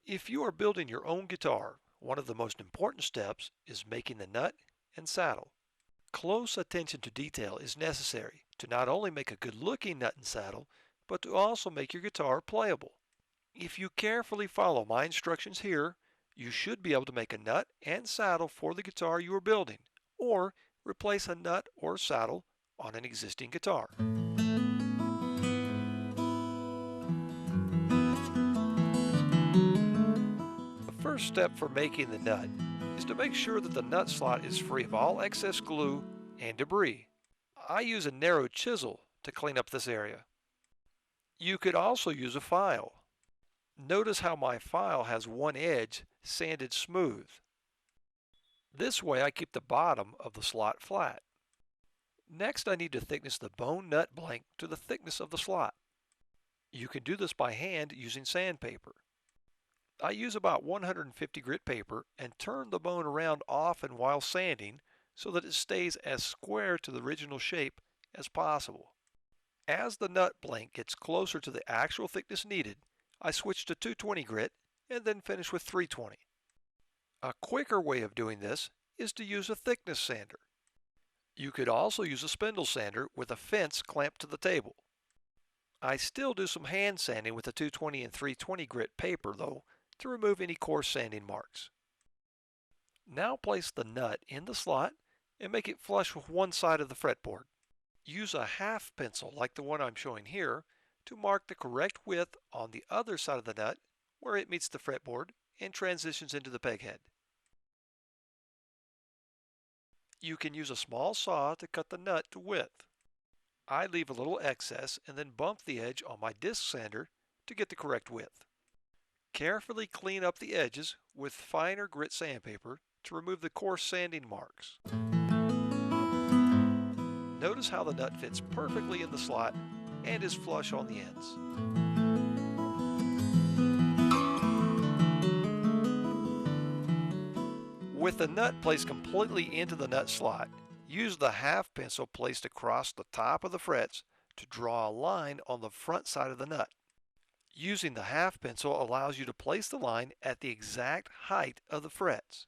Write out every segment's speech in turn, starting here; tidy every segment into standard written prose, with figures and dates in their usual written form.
If you are building your own guitar, one of the most important steps is making the nut and saddle. Close attention to detail is necessary to not only make a good-looking nut and saddle, but to also make your guitar playable. If you carefully follow my instructions here, you should be able to make a nut and saddle for the guitar you are building, or replace a nut or saddle on an existing guitar. The first step for making the nut is to make sure that the nut slot is free of all excess glue and debris. I use a narrow chisel to clean up this area. You could also use a file. Notice how my file has one edge sanded smooth. This way I keep the bottom of the slot flat. Next I need to thickness the bone nut blank to the thickness of the slot. You can do this by hand using sandpaper. I use about 150 grit paper and turn the bone around often while sanding so that it stays as square to the original shape as possible. As the nut blank gets closer to the actual thickness needed, I switch to 220 grit and then finish with 320. A quicker way of doing this is to use a thickness sander. You could also use a spindle sander with a fence clamped to the table. I still do some hand sanding with the 220 and 320 grit paper though, to remove any coarse sanding marks. Now place the nut in the slot and make it flush with one side of the fretboard. Use a half pencil like the one I'm showing here to mark the correct width on the other side of the nut where it meets the fretboard and transitions into the peg head. You can use a small saw to cut the nut to width. I leave a little excess and then bump the edge on my disc sander to get the correct width. Carefully clean up the edges with finer grit sandpaper to remove the coarse sanding marks. Notice how the nut fits perfectly in the slot and is flush on the ends. With the nut placed completely into the nut slot, use the half pencil placed across the top of the frets to draw a line on the front side of the nut. Using the half pencil allows you to place the line at the exact height of the frets.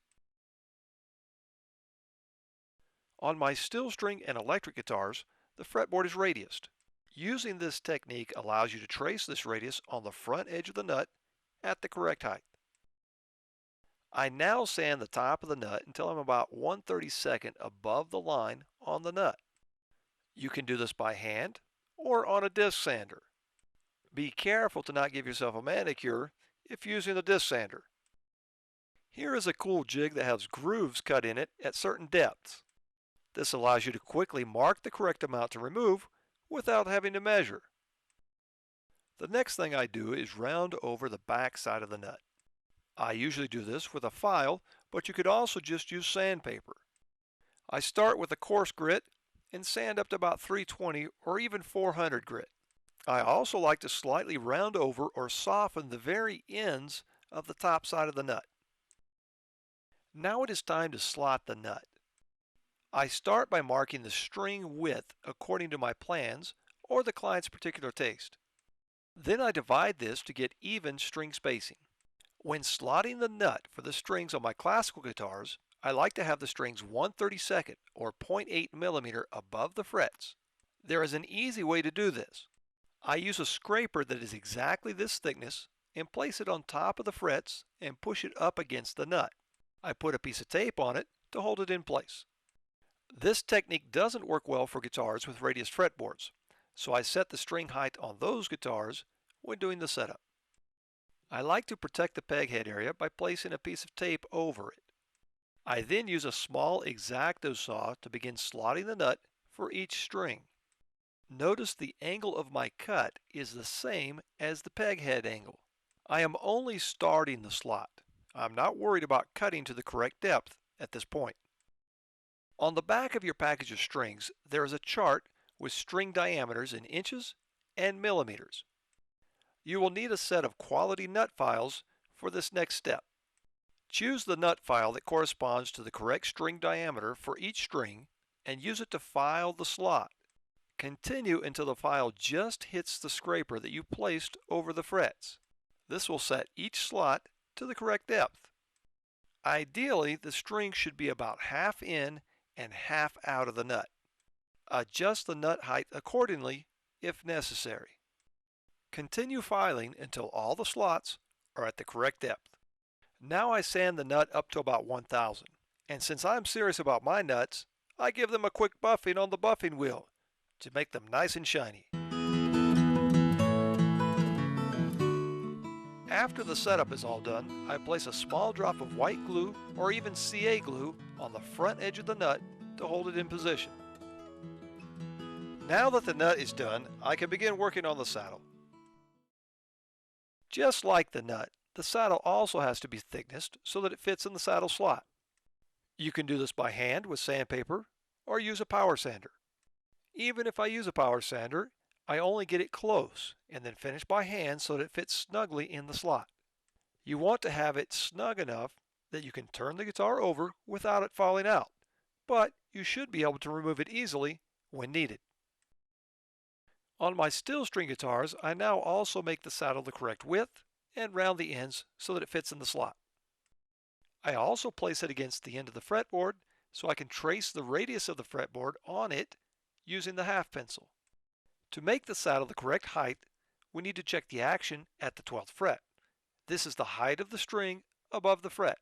On my steel string and electric guitars, the fretboard is radiused. Using this technique allows you to trace this radius on the front edge of the nut at the correct height. I now sand the top of the nut until I'm about 1/32 above the line on the nut. You can do this by hand or on a disc sander. Be careful to not give yourself a manicure if using the disc sander. Here is a cool jig that has grooves cut in it at certain depths. This allows you to quickly mark the correct amount to remove without having to measure. The next thing I do is round over the back side of the nut. I usually do this with a file, but you could also just use sandpaper. I start with a coarse grit and sand up to about 320 or even 400 grit. I also like to slightly round over or soften the very ends of the top side of the nut. Now it is time to slot the nut. I start by marking the string width according to my plans or the client's particular taste. Then I divide this to get even string spacing. When slotting the nut for the strings on my classical guitars, I like to have the strings 1/32 or 0.8 millimeter above the frets. There is an easy way to do this. I use a scraper that is exactly this thickness and place it on top of the frets and push it up against the nut. I put a piece of tape on it to hold it in place. This technique doesn't work well for guitars with radius fretboards, so I set the string height on those guitars when doing the setup. I like to protect the peg head area by placing a piece of tape over it. I then use a small X-Acto saw to begin slotting the nut for each string. Notice the angle of my cut is the same as the peg head angle. I am only starting the slot. I'm not worried about cutting to the correct depth at this point. On the back of your package of strings, there is a chart with string diameters in inches and millimeters. You will need a set of quality nut files for this next step. Choose the nut file that corresponds to the correct string diameter for each string and use it to file the slot. Continue until the file just hits the scraper that you placed over the frets. This will set each slot to the correct depth. Ideally, the string should be about half in and half out of the nut. Adjust the nut height accordingly if necessary. Continue filing until all the slots are at the correct depth. Now I sand the nut up to about 1000, and since I'm serious about my nuts, I give them a quick buffing on the buffing wheel to make them nice and shiny. After the setup is all done, I place a small drop of white glue or even CA glue on the front edge of the nut to hold it in position. Now that the nut is done, I can begin working on the saddle. Just like the nut, the saddle also has to be thicknessed so that it fits in the saddle slot. You can do this by hand with sandpaper or use a power sander. Even if I use a power sander, I only get it close and then finish by hand so that it fits snugly in the slot. You want to have it snug enough that you can turn the guitar over without it falling out, but you should be able to remove it easily when needed. On my steel string guitars, I now also make the saddle the correct width and round the ends so that it fits in the slot. I also place it against the end of the fretboard so I can trace the radius of the fretboard on it using the half pencil. To make the saddle the correct height, we need to check the action at the 12th fret. This is the height of the string above the fret.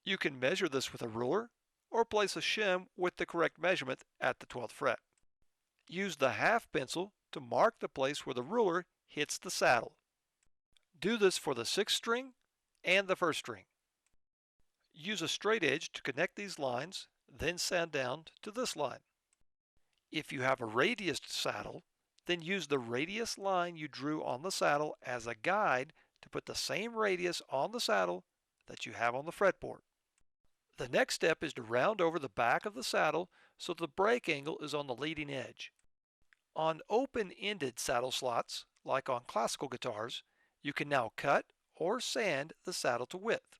You can measure this with a ruler or place a shim with the correct measurement at the 12th fret. Use the half pencil to mark the place where the ruler hits the saddle. Do this for the 6th string and the 1st string. Use a straight edge to connect these lines, then sand down to this line. If you have a radiused saddle, then use the radius line you drew on the saddle as a guide to put the same radius on the saddle that you have on the fretboard. The next step is to round over the back of the saddle so the break angle is on the leading edge. On open-ended saddle slots, like on classical guitars, you can now cut or sand the saddle to width.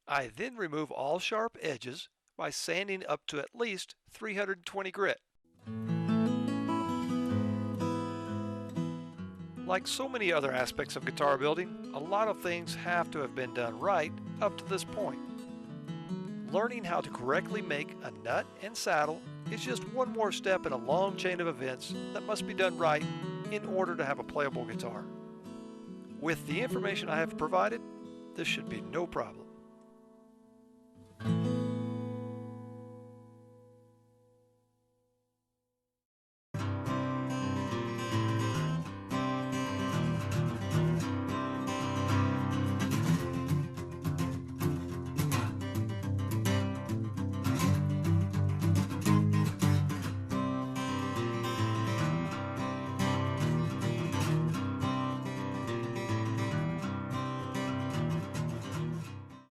I then remove all sharp edges by sanding up to at least 320 grit. Like so many other aspects of guitar building, a lot of things have to have been done right up to this point. Learning how to correctly make a nut and saddle is just one more step in a long chain of events that must be done right in order to have a playable guitar. With the information I have provided, this should be no problem.